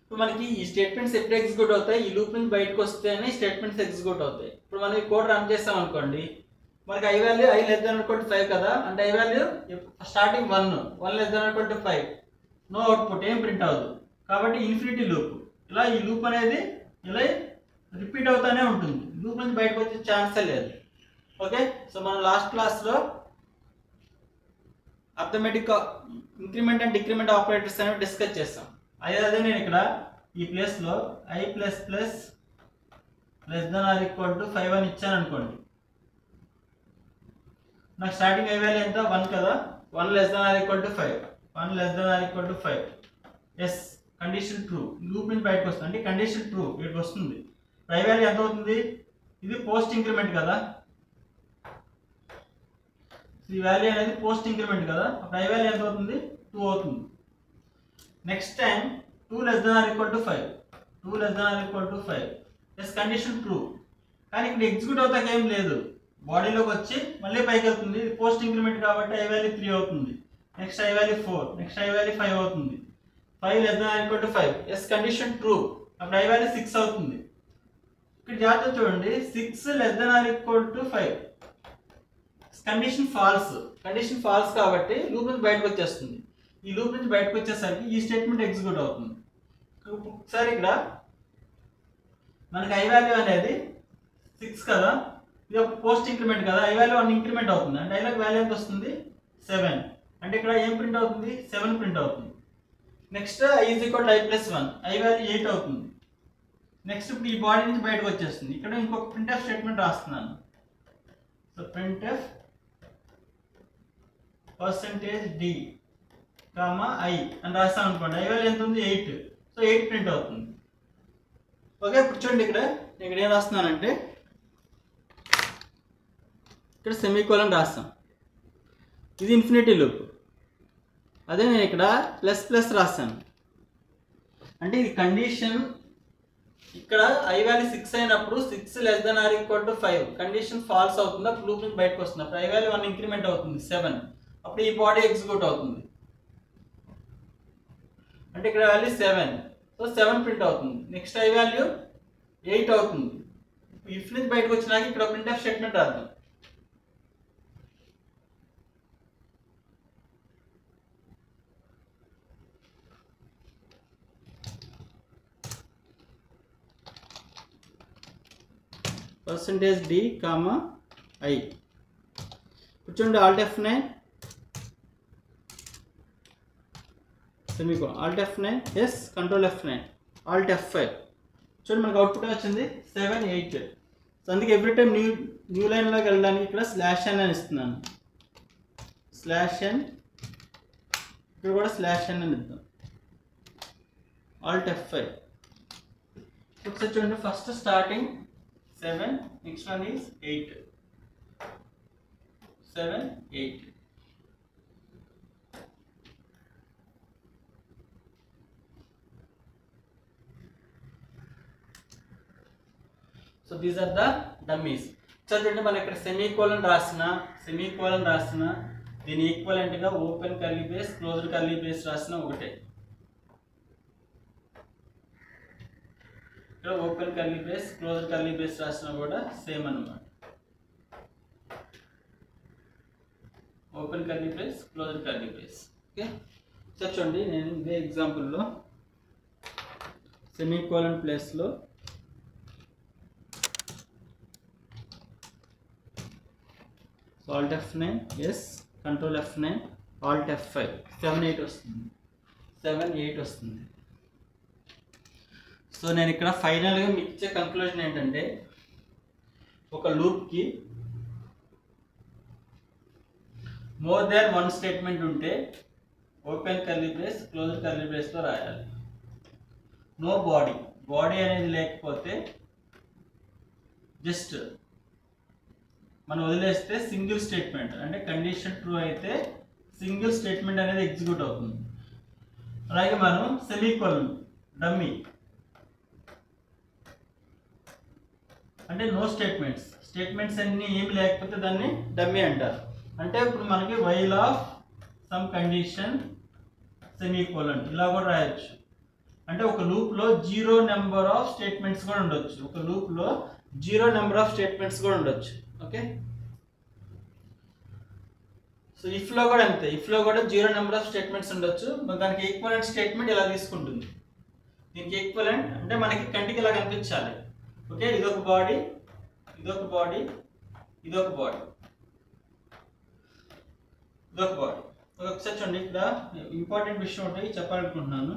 ఇప్పుడు మనకి ఈ స్టేట్మెంట్స్ ఎప్పుడు ఎగ్జిక్యూట్ అవుతాయి, ఈ లూప్ నుంచి బయటకు వస్తేనే స్టేట్మెంట్స్ ఎగ్జిక్యూట్ అవుతాయి. ఇప్పుడు మనం ఈ కోడ్ రన్ చేస్తాం అనుకోండి, మనకి I value I less than or equal to 5 కదా, అంటే I value starting 1 less than or equal to 5, no output, ఏం ప్రింట్ అవ్వదు. కాబట్టి ఇన్ఫినిటీ లూప్, ఇలా ఈ లూప్ అనేది ఇలా రిపీట్ అవుతానే ఉంటుంది, లూప్ నుంచి బయటకు వచ్చే ఛాన్సే లేదు. ఓకే. సో మనం లాస్ట్ క్లాస్లో arithmetic increment and decrement operators అనేవి డిస్కస్ చేస్తాం. అదే నేను ఇక్కడ ఈ ప్లేస్లో I plus plus less than or equal to 5 అని ఇచ్చాను అనుకోండి, నాకు స్టార్టింగ్ I వాల్యూ ఎంత 1 కదా, 1 less than or equal to 5, 1 less than or equal to 5, yes condition true, loop నుంచి బయటకు వస్తుంది, అంటే కండిషన్ ట్రూ ఇక్కడికి వస్తుంది. I వాల్యూ ఎంత అవుతుంది, ఇది పోస్ట్ ఇంక్రిమెంట్ కదా, ఈ వాల్యూ అనేది పోస్ట్ ఇంక్రిమెంట్ కదా, అప్పుడు I వాల్యూ ఎంత అవుతుంది 2 అవుతుంది. Next time 2 less than or equal to 5, 2 less than or equal to 5, yes condition true. కానీ ఇక్కడ ఎగ్జిక్యూట్ అవుతాక ఏం లేదు, బాడీలోకి వచ్చి మళ్ళీ పైకి వెళ్తుంది, పోస్ట్ ఇంక్రిమెంట్ కాబట్టి I వాల్యూ 3 అవుతుంది. Next I value 4, next I value 5 అవుతుంది. 5 less than or equal to 5, yes condition true, అప్పుడు I వాల్యూ 6 అవుతుంది. ఇక్కడ జాగ్రత్త చూడండి, 6 less than or equal to 5, condition false కాబట్టి లూప్ నుంచి బయటకు వచ్చేస్తుంది. ఈ లూప్ నుంచి బయటకు వచ్చేసరికి ఈ స్టేట్మెంట్ ఎగ్జిక్యూట్ అవుతుంది. ఒకసారి ఇక్కడ మనకి I వాల్యూ అనేది 6 కదా, ఇది ఒక పోస్ట్ ఇంక్రిమెంట్ కదా, I వాల్యూ 1 ఇంక్రిమెంట్ అవుతుంది, అంటే I వాల్యూ ఎంత వస్తుంది 7, అంటే ఇక్కడ ఏం ప్రింట్ అవుతుంది 7 ప్రింట్ అవుతుంది. Next I is equal to I plus 1, I value 8 అవుతుంది. నెక్స్ట్ ఇప్పుడు ఈ బాడీ నుంచి బయటకు వచ్చేస్తుంది. ఇక్కడ ఇంకొక ప్రింట్ఎఫ్ స్టేట్మెంట్ రాస్తున్నాను. సో ప్రింట్ఎఫ్ %d, i అని రాస్తాను అనుకోండి. i వాల్యూ ఎంత ఉంది? 8. సో 8 ప్రింట్ అవుతుంది. ఓకే, ఇప్పుడు చూడండి ఇక్కడ ఏం రాస్తున్నానంటే ఇక్కడ సెమీకోలన్ రాస్తాం. ఇది ఇన్ఫినిటీ లూప్. అదే నేను ఇక్కడ ప్లస్ రాస్తాను. అంటే ఇది కండిషన్. ఇక్కడ i వాల్యూ 6 అయినప్పుడు 6 <= 5 కండిషన్ ఫాల్స్ అవుతుంది. అప్పుడు లూప్ నుంచి బయటకు వస్తుంది. అప్పుడు i వాల్యూ 1 ఇంక్రిమెంట్ అవుతుంది 7. అప్పుడు ఈ బాడీ ఎగ్జిక్యూట్ అవుతుంది. అంటే ఇక్కడ వాల్యూ 7. సో 7 ప్రింట్ అవుతుంది. నెక్స్ట్ i వాల్యూ 8 అవుతుంది. ఇఫ్ నుంచి బయటకు వచ్చినాక ఇక్కడ ప్రింట్ఎఫ్ స్టేట్మెంట్ రాద్దాం. %d, i. చూడండి Alt F9 semicolon, Alt F9, yes, Control F9, Alt F5. చూడండి మనకు అవుట్పుట్ వచ్చింది 7, 8. సో అందుకే ఎవ్రీ టైం న్యూ లైన్లోకి వెళ్ళడానికి ఇక్కడ /n అని ఇస్తున్నాను. /n, ఇక్కడ కూడా /n అని ఇద్దాం. Alt F5. ఒకసారి చూడండి, first starting 7, next one is 8. 7, 8. So these are the dummies. చూడండి మనం ఇక్కడ సెమీకోలన్ రాసిన దీని ఈక్వలెంట్ గా open curly brace, closed curly brace రాసిన ఒకటే. ఇక్కడ open curly brace, closed curly brace రాసిన కూడా సేమ్ అన్నమాట. Open curly brace, closed curly brace. Okay, చూడండి నేను ఇదే ఎగ్జాంపుల్లో సెమీకోలన్ ప్లేస్లో Alt F9, yes, Control F9, Alt F5, 7, 8 వస్తుంది. 7, 8 వస్తుంది. సో నేను ఇక్కడ ఫైనల్గా మీకు ఇచ్చే కంక్లూజన్ ఏంటంటే, ఒక లూప్కి మోర్ దాన్ 1 స్టేట్మెంట్ ఉంటే open curly brace, closed curly బ్రేస్లో రాయాలి. నో బాడీ అనేది లేకపోతే జస్ట్ మనం వదిలేస్తే సింగిల్ స్టేట్మెంట్, అంటే కండిషన్ ట్రూ అయితే సింగిల్ స్టేట్మెంట్ అనేది ఎగ్జిక్యూట్ అవుతుంది. అలాగే మనం సెమీకోలన్ డమ్మీ అంటే నో స్టేట్మెంట్స్ అన్ని ఏమి లేకపోతే దాన్ని డమ్మీ అంటారు. అంటే ఇప్పుడు మనకి while of some condition semicolon ఇలా కూడా రాయొచ్చు. అంటే ఒక లూప్లో 0 నెంబర్ ఆఫ్ స్టేట్మెంట్స్ కూడా ఉండొచ్చు. ఓకే, సో ఇఫ్లో కూడా అంతే. ఇఫ్లో కూడా 0 నెంబర్ ఆఫ్ స్టేట్మెంట్స్ ఉండొచ్చు. దానికి ఈక్వలెంట్ స్టేట్మెంట్ ఇలా తీసుకుంటుంది. దీనికి ఈక్వలెంట్ అంటే మనకి కంటికి ఇలా కనిపించాలి. ఓకే, ఇదొక బాడీ, ఒకసారి చూడండి, ఇక్కడ ఇంపార్టెంట్ విషయం ఒకటి చెప్పాలనుకుంటున్నాను.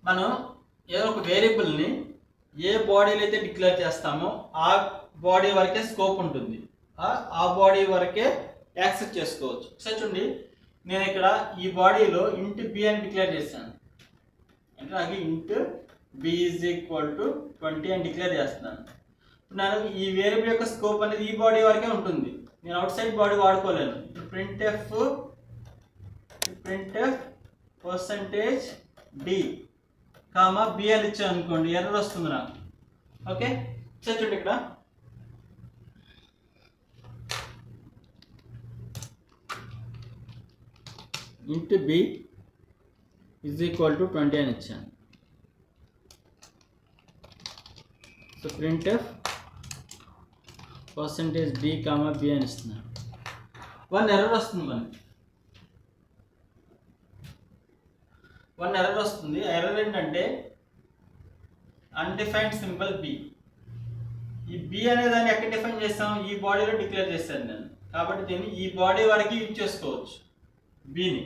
మనం ఏదో ఒక వేరియబుల్ని ఏ బాడీలో అయితే డిక్లేర్ చేస్తామో ఆ బాడీ వరకే స్కోప్ ఉంటుంది, ఆ బాడీ వరకే యాక్సెస్ చేసుకోవచ్చు. ఒకసారి చూడండి, నేను ఇక్కడ ఈ బాడీలో int b అని డిక్లేర్ చేశాను. అంటే నాకు int b = 20 అని డిక్లేర్ చేస్తున్నాను. నాకు ఈ వేరియబుల్ యొక్క స్కోప్ అనేది ఈ బాడీ వరకే ఉంటుంది. నేను అవుట్ సైడ్ బాడీ వాడుకోలేను. printf %d, b అని ఇచ్చాను అనుకోండి, ఎర్రర్ వస్తుంది నాకు. ఓకే, చూడండి ఇక్కడ int b = 20 అని ఇచ్చాను. సో printf %d, b అని ఇస్తున్నాను. 1 ఎర్రర్ వస్తుంది మనకి. 1 ఎర్రర్ వస్తుంది. ఎర్రర్ ఏంటంటే అన్డిఫైన్డ్ సింబల్ b. ఈ b అనే దాన్ని ఎక్కడ డిఫైన్ చేస్తాం? ఈ బాడీలో డిక్లేర్ చేశాను నేను. కాబట్టి దీన్ని ఈ బాడీ వరకు యూజ్ చేసుకోవచ్చు bని.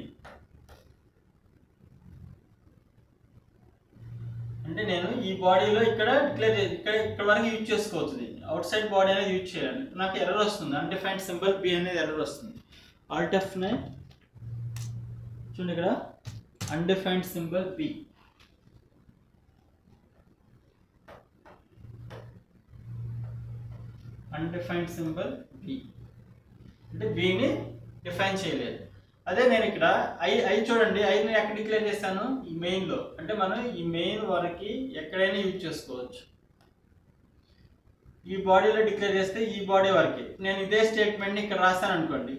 అంటే నేను ఈ బాడీలో ఇక్కడ ఇక్కడ వరకు యూజ్ చేసుకోవచ్చు. దీన్ని అవుట్ సైడ్ బాడీ అనేది యూజ్ చేయాలి. నాకు ఎర్రర్ వస్తుంది, అన్డిఫైన్డ్ సింబల్ బి అనేది ఎర్రర్ వస్తుంది. ఆల్ట్ F9 చూడండి, ఇక్కడ undefined symbol b. Undefined symbol b అంటే బిని డిఫైన్ చేయలేదు. అదే నేను ఇక్కడ ఐ చూడండి, ఐని ఎక్కడ డిక్లేర్ చేశాను? ఈ మెయిన్లో. అంటే మనం ఈ మెయిన్ వరకు ఎక్కడైనా యూజ్ చేసుకోవచ్చు. ఈ బాడీలో డిక్లేర్ చేస్తే ఈ బాడీ వరకు. నేను ఇదే స్టేట్మెంట్ని ఇక్కడ రాస్తాను అనుకోండి.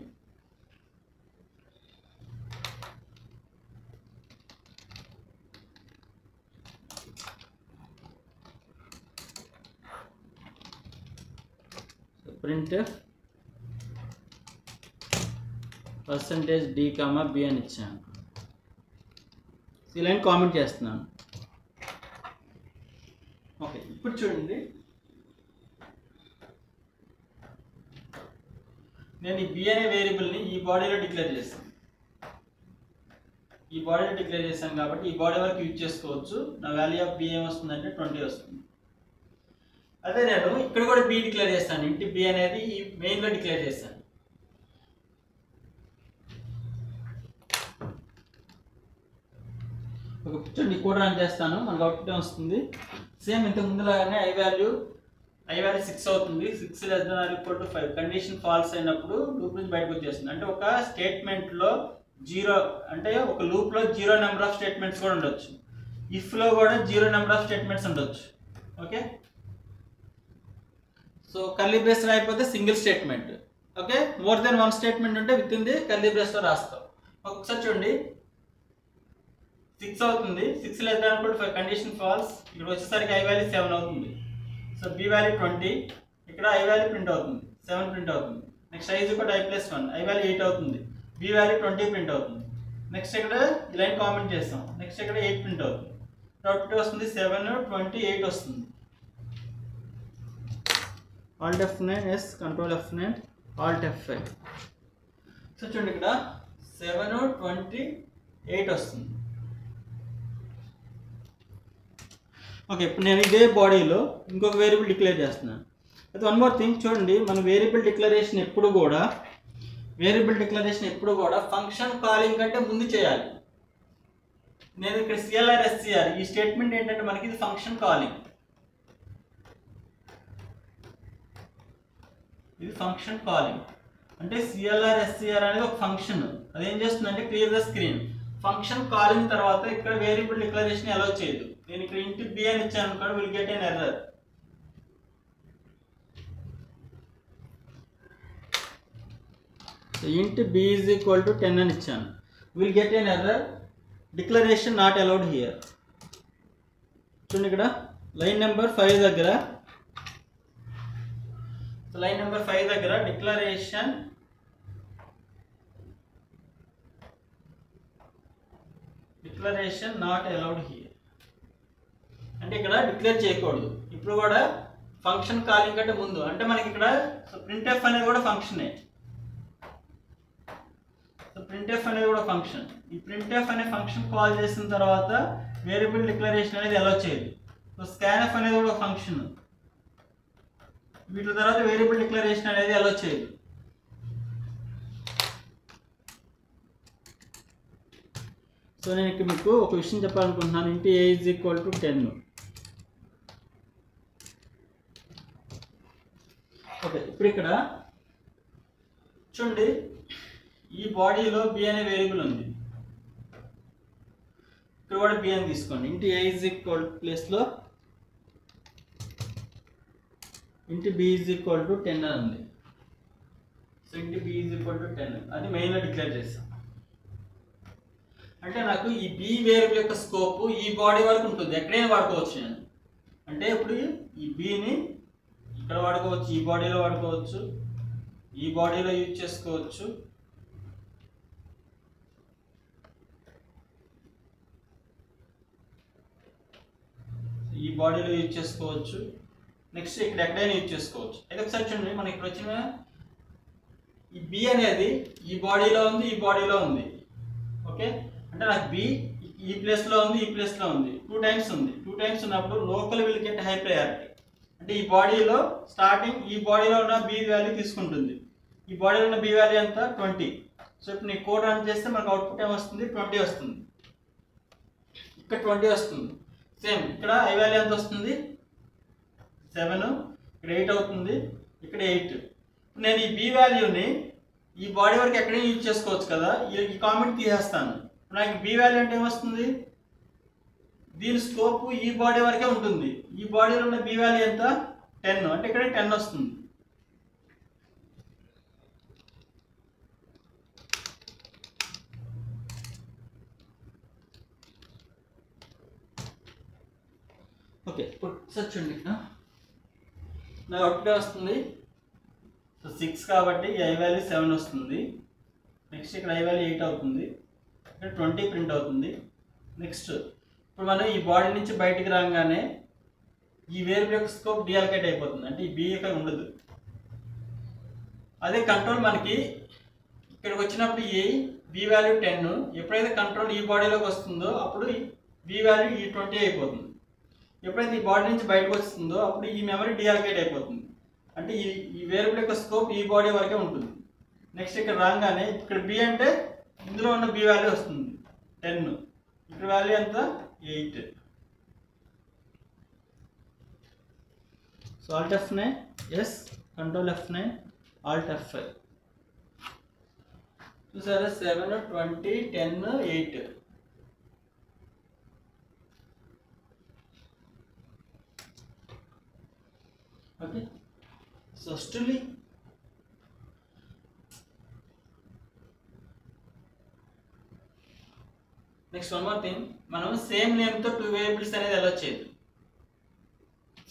printf %d, b అని ఇచ్చాను. ఈ లైన్ కామెంట్ చేస్తున్నాను. ఓకే, ఇప్పుడు చూడండి, నేను ఈ b అనే వేరియబుల్ని ఈ బాడీలో డిక్లేర్ చేశాను. ఈ బాడీలో డిక్లేర్ చేశాను కాబట్టి ఈ బాడీ వరకు యూజ్ చేసుకోవచ్చు. నా వాల్యూ ఆఫ్ b ఏమొస్తుందంటే 20 వస్తుంది. అదే నేను ఇక్కడ కూడా b డిక్లేర్ చేస్తాను. ఇంటి b అనేది ఈ మెయిన్లో డిక్లేర్ చేస్తాను. ఒక చూడండి, కోడ్ రన్ చేస్తాను, మనకు అవుట్పుట్ వస్తుంది. సేమ్ ఇంతకు ముందులాగానే ఐ వాల్యూ 6 అవుతుంది. 6 ≤ 5 కండిషన్ ఫాల్స్ అయినప్పుడు లూప్ నుంచి బయటకు వచ్చేస్తుంది. అంటే ఒక స్టేట్మెంట్లో 0, అంటే ఒక లూప్లో 0 నెంబర్ ఆఫ్ స్టేట్మెంట్స్ కూడా ఉండొచ్చు. ఇఫ్లో కూడా 0 నెంబర్ ఆఫ్ స్టేట్మెంట్స్ ఉండొచ్చు. ఓకే, సో కర్లీ బ్రేస్ రాయిపోతే single statement. Okay, more then 1 statement ఉంటే విత్ ఇన్ ది కర్లీ బ్రేస్లో రాస్తాం. ఒకసారి చూడండి, 6 అవుతుంది. 6 ≤ 5 కండిషన్ ఫాల్స్. ఇక్కడ వచ్చేసరికి ఐ వాల్యూ 7 అవుతుంది. సో బి వాల్యూ 20, ఇక్కడ ఐ వాల్యూ ప్రింట్ అవుతుంది, 7 ప్రింట్ అవుతుంది. నెక్స్ట్ ఐ +1, ఐ వాల్యూ 8 అవుతుంది, బి వాల్యూ 20 ప్రింట్ అవుతుంది. నెక్స్ట్ ఇక్కడ ఈ లైన్ కామెంట్ చేస్తాం. నెక్స్ట్ ఇక్కడ 8 ప్రింట్ అవుతుంది. అవుట్పుట్ వస్తుంది 7, 20, 8 వస్తుంది. Alt F9 yes, control F9, alt F5. So చూడండి, ఇక్కడ 7, 20, 8 వస్తుంది. ఓకే, ఇప్పుడు నేను ఇదే బాడీలో ఇంకొక వేరియబుల్ డిక్లేర్ చేస్తున్నాను. అయితే వన్ మోర్ థింగ్ చూడండి, మన వేరియబుల్ డిక్లరేషన్ ఎప్పుడు కూడా ఫంక్షన్ కాలింగ్ కంటే ముందు చేయాలి. నేను ఇక్కడ CLR SCR ఈ స్టేట్మెంట్ ఏంటంటే మనకి ఇది ఫంక్షన్ కాలింగ్. ఇది ఫంక్షన్ కాలింగ్ అంటే CLR SCR అనేది ఒక ఫంక్షన్. అదేం చేస్తుందంటే clear the screen. Function calling తర్వాత ఇక్కడ వేరియబుల్ డిక్లరేషన్ అలౌ చేయదు. నేను ఇక్కడ ఇంటి b అని ఇచ్చాను అనుకోండి, will get an error. So int b = 10 అని ఇచ్చాను, will get an error, declaration not allowed here. చూడండి, ఇక్కడ లైన్ నెంబర్ 5 దగ్గర డిక్లరేషన్ నాట్ అలౌడ్ హియర్ అంటే ఇక్కడ డిక్లేర్ చేయకూడదు. ఇప్పుడు కూడా ఫంక్షన్ కాలింగ్ కంటే ముందు అంటే మనకి ఇక్కడ printf అనేది కూడా ఫంక్షనే. printf అనేది కూడా ఫంక్షన్. ఈ printf అనే ఫంక్షన్ కాల్ చేసిన తర్వాత వేరియబుల్ డిక్లరేషన్ అనేది అలౌ చేయదు. సో scanf అనేది కూడా ఫంక్షన్. వీటి తర్వాత వేరియబుల్ డిక్లరేషన్ అనేది అలౌ చేయదు. సో నేను ఇక్కడ మీకు ఒక విషయం చెప్పాలనుకుంటున్నాను. ఇంటి a = 10. ఓకే, ఇప్పుడు ఇక్కడ చూడండి, ఈ బాడీలో b అనే వేరియబుల్ ఉంది. ఇక్కడ కూడా b అని తీసుకోండి. ఇంటి a ప్లేస్లో ఇంటి b = 10 అని ఉంది. సో ఇంటి b = 10 అది మెయిన్లో డిక్లేర్ చేస్తాం. అంటే నాకు ఈ b వేరియబుల్ యొక్క స్కోప్ ఈ బాడీ వరకు ఉంటుంది, ఎక్కడైనా వాడుకోవచ్చు నేను. అంటే ఇప్పుడు ఈ bని ఇక్కడ వాడుకోవచ్చు, ఈ బాడీలో వాడుకోవచ్చు, ఈ బాడీలో యూజ్ చేసుకోవచ్చు, ఈ బాడీలో యూజ్ చేసుకోవచ్చు, నెక్స్ట్ ఇక్కడ ఎక్కడైనా యూజ్ చేసుకోవచ్చు. అయితే ఒకసారి చూడండి, మనకి ఇక్కడ వచ్చిన ఈ b అనేది ఈ బాడీలో ఉంది, ఈ బాడీలో ఉంది. ఓకే, అంటే నాకు b ఈ ప్లేస్లో ఉంది, ఈ ప్లేస్లో ఉంది, 2 టైమ్స్ ఉంది. 2 టైమ్స్ ఉన్నప్పుడు local will get high priority. అంటే ఈ బాడీలో స్టార్టింగ్ ఈ బాడీలో ఉన్న బి వాల్యూ తీసుకుంటుంది. ఈ బాడీలో ఉన్న బి వాల్యూ ఎంత 20. సో ఇప్పుడు నీ కోడ్ రన్ చేస్తే మనకు అవుట్పుట్ ఏం వస్తుంది 20 వస్తుంది. ఇక్కడ 20 వస్తుంది. సేమ్ ఇక్కడ ఐ వాల్యూ ఎంత వస్తుంది 7, ఇక్కడ 8 అవుతుంది, ఇక్కడ 8. నేను ఈ బి వాల్యూని ఈ బాడీ వరకు ఎక్కడైనా యూజ్ చేసుకోవచ్చు కదా, ఈ కామెంట్ తీసేస్తాను. నాకు బి వాల్యూ అంటే ఏమొస్తుంది, దీని స్కోప్ ఈ బాడీ వరకే ఉంటుంది. ఈ బాడీలో ఉన్న బి వాల్యూ ఎంత 10, అంటే ఇక్కడ 10 వస్తుంది. ఓకే, ఇప్పుడు సెర్చ్ అండి. నాకు అవుట్పుట్ వస్తుంది. సో 6 కాబట్టి ఐ వాల్యూ 7 వస్తుంది. నెక్స్ట్ ఇక్కడ ఐ వాల్యూ 8 అవుతుంది, ఇక్కడ 20 ప్రింట్ అవుతుంది. నెక్స్ట్ ఇప్పుడు మనం ఈ బాడీ నుంచి బయటికి రాగానే ఈ వేరియబుల్ యొక్క స్కోప్ డియాలకేట్ అయిపోతుంది, అంటే ఈ బి ఇక్కడ ఉండదు. అదే కంట్రోల్ మనకి ఇక్కడికి వచ్చినప్పుడు ఈ బి వాల్యూ 10, ఎప్పుడైతే కంట్రోల్ ఈ బాడీలోకి వస్తుందో అప్పుడు బి వాల్యూ ఈ 20 అయిపోతుంది. ఎప్పుడైతే ఈ బాడీ నుంచి బయటకు వస్తుందో అప్పుడు ఈ మెమరీ డియాలకేట్ అయిపోతుంది, అంటే ఈ వేరియబుల్ యొక్క స్కోప్ ఈ బాడీ వరకే ఉంటుంది. నెక్స్ట్ ఇక్కడ రాగానే ఇక్కడ బి అంటే ఇందులో ఉన్న బి వాల్యూ వస్తుంది 10, ఇక్కడ వాల్యూ ఎంత 8. So alt F9, yes, control F9, alt F5. చూసారా 7, 20, 10, 8. Okay, so still next one more thing, మనం సేమ్ నేమ్తో 2 వేరియబుల్స్ అనేది అలౌ చేయదు.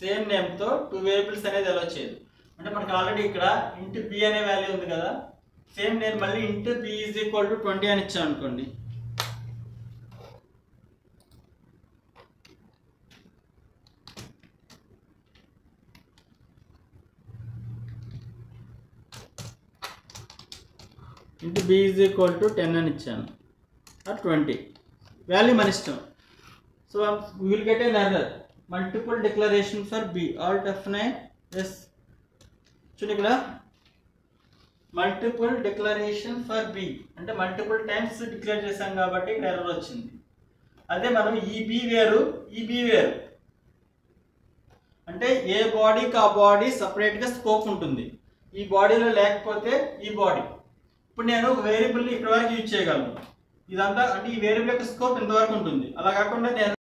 సేమ్ నేమ్తో 2 వేరియబుల్స్ అనేది అలౌ చేయదు. అంటే మనకి ఆల్రెడీ ఇక్కడ ఇంటూ బి అనే వాల్యూ ఉంది కదా, సేమ్ నేను మళ్ళీ int b is equal to 20 అని ఇచ్చాను అనుకోండి. Int b is equal to 10 అని ఇచ్చాను, ఆర్ 20, వాల్యూ మన ఇష్టం. So we will get an error, multiple declaration for b, alt F9, yes. చూడండి ఇక్కడ మల్టిపుల్ డిక్లరేషన్ ఫర్ బి అంటే మల్టిపుల్ టైమ్స్ డిక్లేర్ చేశాం కాబట్టి ఇక్కడ ఎర్రర్ వచ్చింది. అదే మనం ఈ బి వేరు, ఈ బి వేరు, అంటే ఏ బాడీకి ఆ బాడీ సపరేట్గా స్కోప్ ఉంటుంది. ఈ బాడీలో లేకపోతే ఈ బాడీ. ఇప్పుడు నేను ఒక వేరియబుల్ని ఇక్కడ వరకు యూజ్ చేయగలను, ఇదంతా అంటే ఈ వేరియబుల్ యొక్క స్కోప్ ఇంతవరకు ఉంటుంది. అలా కాకుండా నేను